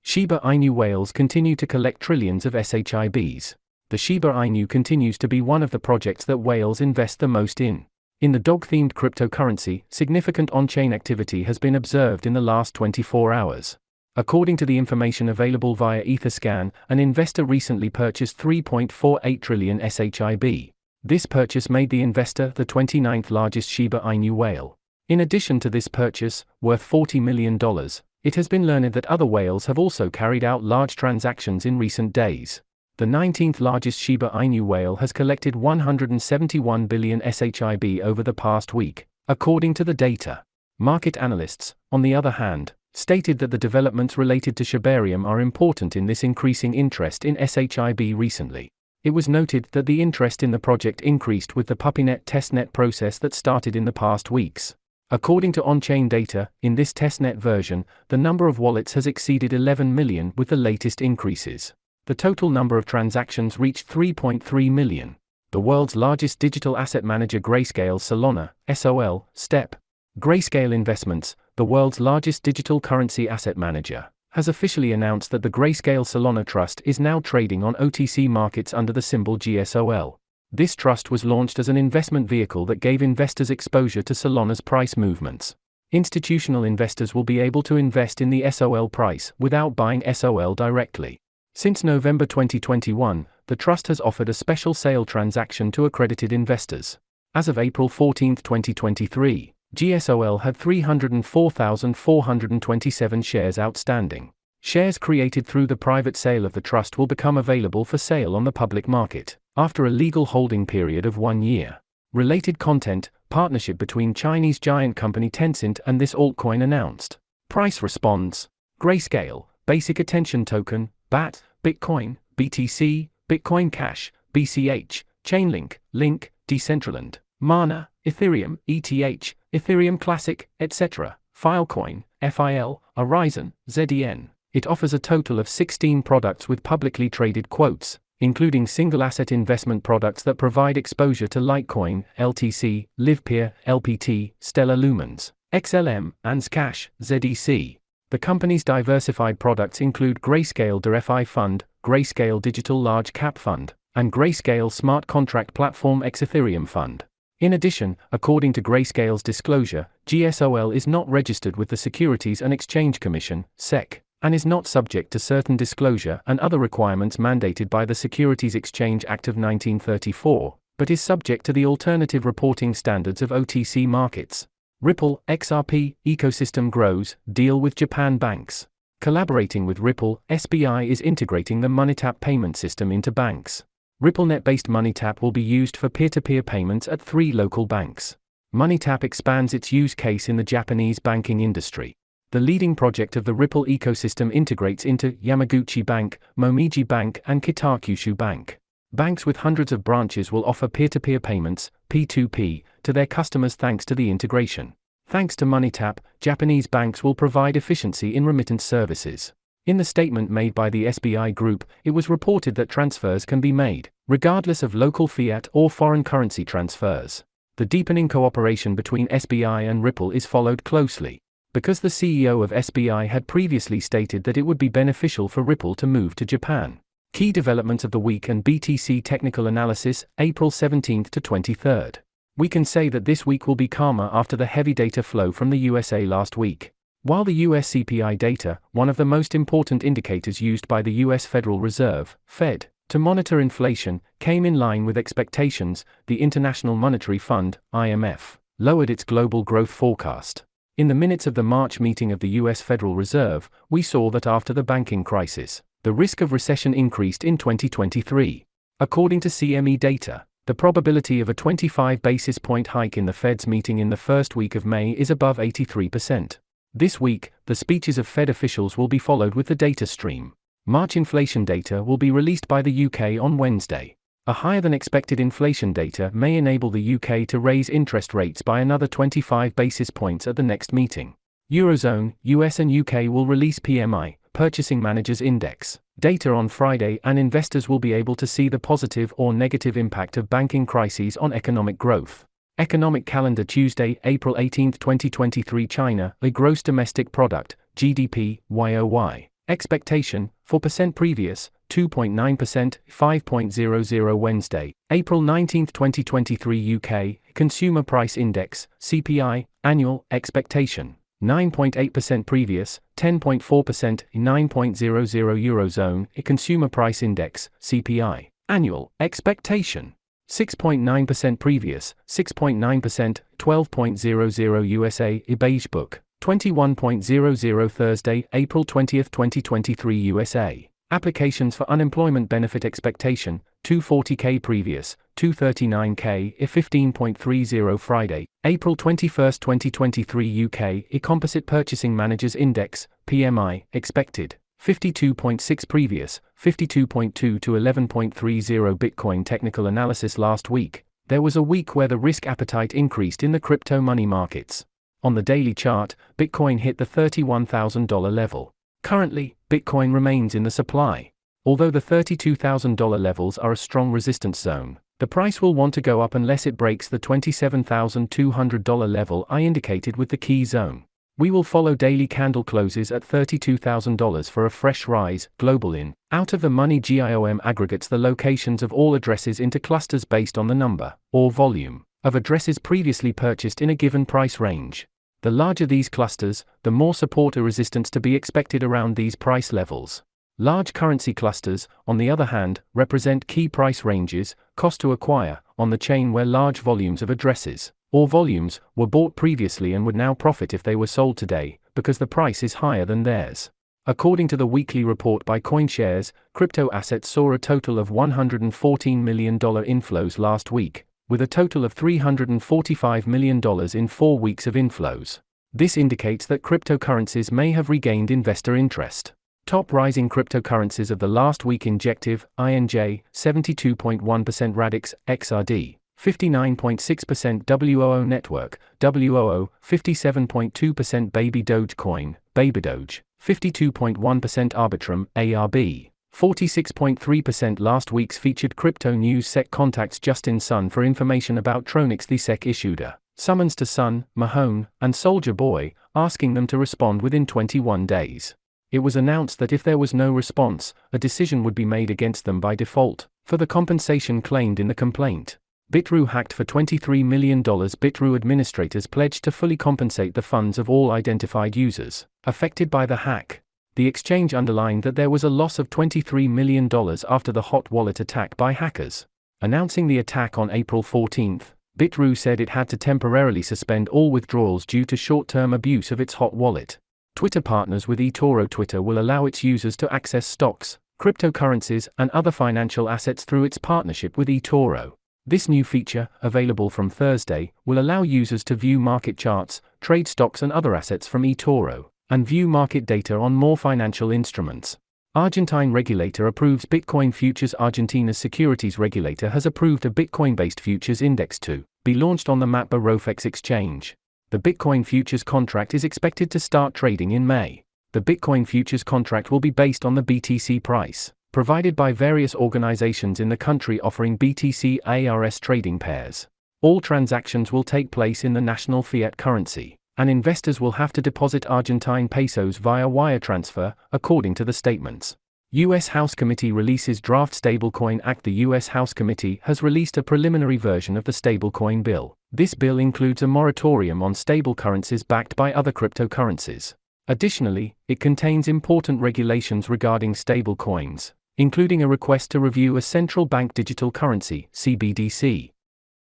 Shiba Inu whales continue to collect trillions of SHIBs. The Shiba Inu continues to be one of the projects that whales invest the most in. In the dog-themed cryptocurrency, significant on-chain activity has been observed in the last 24 hours. According to the information available via Etherscan, an investor recently purchased 3.48 trillion SHIB. This purchase made the investor the 29th largest Shiba Inu whale. In addition to this purchase, worth $40 million, it has been learned that other whales have also carried out large transactions in recent days. The 19th largest Shiba Inu whale has collected 171 billion SHIB over the past week, according to the data. Market analysts, on the other hand, stated that the developments related to Shibarium are important in this increasing interest in SHIB recently. It was noted that the interest in the project increased with the PuppyNet testnet process that started in the past weeks. According to on-chain data, in this testnet version, the number of wallets has exceeded 11 million with the latest increases. The total number of transactions reached 3.3 million. The world's largest digital asset manager Grayscale Solana, SOL, STEP. Grayscale Investments, the world's largest digital currency asset manager, has officially announced that the Grayscale Solana Trust is now trading on OTC markets under the symbol GSOL. This trust was launched as an investment vehicle that gave investors exposure to Solana's price movements. Institutional investors will be able to invest in the SOL price without buying SOL directly. Since November 2021, the trust has offered a special sale transaction to accredited investors. As of April 14, 2023, GSOL had 304,427 shares outstanding. Shares created through the private sale of the trust will become available for sale on the public market, after a legal holding period of 1 year. Related content, partnership between Chinese giant company Tencent and this altcoin announced. Price response. Grayscale, Basic Attention Token, BAT, Bitcoin, BTC, Bitcoin Cash, BCH, Chainlink, Link, Decentraland, Mana, Ethereum, ETH, Ethereum Classic, etc., Filecoin, FIL, Horizon, ZEN. It offers a total of 16 products with publicly traded quotes, including single asset investment products that provide exposure to Litecoin, LTC, LivePeer, LPT, Stellar Lumens, XLM, ANS Cash, ZEC. The company's diversified products include Grayscale DeFi Fund, Grayscale Digital Large Cap Fund, and Grayscale Smart Contract Platform X Ethereum Fund. In addition, according to Grayscale's disclosure, GSOL is not registered with the Securities and Exchange Commission, SEC, and is not subject to certain disclosure and other requirements mandated by the Securities Exchange Act of 1934, but is subject to the alternative reporting standards of OTC markets. Ripple, XRP, ecosystem grows, deal with Japan banks. Collaborating with Ripple, SBI is integrating the MoneyTap payment system into banks. RippleNet-based MoneyTap will be used for peer-to-peer payments at 3 local banks. MoneyTap expands its use case in the Japanese banking industry. The leading project of the Ripple ecosystem integrates into Yamaguchi Bank, Momiji Bank, and Kitakyushu Bank. Banks with hundreds of branches will offer peer-to-peer payments, P2P, to their customers thanks to the integration. Thanks to MoneyTap, Japanese banks will provide efficiency in remittance services. In the statement made by the SBI Group, it was reported that transfers can be made, regardless of local fiat or foreign currency transfers. The deepening cooperation between SBI and Ripple is followed closely, because the CEO of SBI had previously stated that it would be beneficial for Ripple to move to Japan. Key developments of the week and BTC technical analysis, April 17 to 23. We can say that this week will be calmer after the heavy data flow from the USA last week. While the US CPI data, one of the most important indicators used by the US Federal Reserve, Fed, to monitor inflation, came in line with expectations, the International Monetary Fund, IMF, lowered its global growth forecast. In the minutes of the March meeting of the US Federal Reserve, we saw that after the banking crisis, the risk of recession increased in 2023. According to CME data, the probability of a 25 basis point hike in the Fed's meeting in the first week of May is above 83%. This week, the speeches of Fed officials will be followed with the data stream. March inflation data will be released by the UK on Wednesday. A higher-than-expected inflation data may enable the UK to raise interest rates by another 25 basis points at the next meeting. Eurozone, US and UK will release PMI, Purchasing Managers Index, data on Friday, and investors will be able to see the positive or negative impact of banking crises on economic growth. Economic calendar Tuesday, April 18, 2023 China, a gross domestic product, GDP, YOY, expectation, 4% previous, 2.9%, 5.00 Wednesday, April 19, 2023 UK, Consumer Price Index, CPI, annual, expectation, 9.8% previous, 10.4%, 9.00 Eurozone, Consumer Price Index, CPI, annual, expectation, 6.9% previous, 6.9%, 12.00 USA, Beige Book, 21.00 Thursday, April 20, 2023 USA. Applications for unemployment benefit expectation, 240K previous, 239K, 15.30 Friday, April 21, 2023 UK, Composite Purchasing Managers Index, PMI, expected, 52.6 previous, 52.2 to 11.30 Bitcoin technical analysis. Last week, there was a week where the risk appetite increased in the crypto money markets. On the daily chart, Bitcoin hit the $31,000 level. Currently, Bitcoin remains in the supply. Although the $32,000 levels are a strong resistance zone, the price will want to go up unless it breaks the $27,200 level I indicated with the key zone. We will follow daily candle closes at $32,000 for a fresh rise. Global in, out of the money GIOM aggregates the locations of all addresses into clusters based on the number, or volume, of addresses previously purchased in a given price range. The larger these clusters, the more support or resistance to be expected around these price levels. Large currency clusters, on the other hand, represent key price ranges, cost to acquire, on the chain where large volumes of addresses, or volumes, were bought previously and would now profit if they were sold today, because the price is higher than theirs. According to the weekly report by CoinShares, crypto assets saw a total of $114 million inflows last week, with a total of $345 million in 4 weeks of inflows. This indicates that cryptocurrencies may have regained investor interest. Top rising cryptocurrencies of the last week: Injective, INJ, 72.1%, Radix, XRD, 59.6%, WOO Network, WOO, 57.2%, Baby Dogecoin, BabyDoge, 52.1%, Arbitrum, ARB, 46.3%. Last week's featured crypto news: SEC contacts Justin Sun for information about Tronix. The SEC issued a summons to Sun, Mahone, and Soldier Boy, asking them to respond within 21 days. It was announced that if there was no response, a decision would be made against them by default, for the compensation claimed in the complaint. Bitrue hacked for $23 million. Bitrue administrators pledged to fully compensate the funds of all identified users affected by the hack. The exchange underlined that there was a loss of $23 million after the hot wallet attack by hackers. Announcing the attack on April 14, Bitrue said it had to temporarily suspend all withdrawals due to short-term abuse of its hot wallet. Twitter partners with eToro. Twitter will allow its users to access stocks, cryptocurrencies, and other financial assets through its partnership with eToro. This new feature, available from Thursday, will allow users to view market charts, trade stocks and other assets from eToro, and view market data on more financial instruments. Argentine regulator approves Bitcoin futures. Argentina's securities regulator has approved a Bitcoin-based futures index to be launched on the Mappa Rofex exchange. The Bitcoin futures contract is expected to start trading in May. The Bitcoin futures contract will be based on the BTC price provided by various organizations in the country offering BTC ARS trading pairs. All transactions will take place in the national fiat currency, and investors will have to deposit Argentine pesos via wire transfer, according to the statements. U.S. House Committee releases draft Stablecoin Act. The U.S. House Committee has released a preliminary version of the stablecoin bill. This bill includes a moratorium on stable currencies backed by other cryptocurrencies. Additionally, it contains important regulations regarding stablecoins, including a request to review a central bank digital currency (CBDC)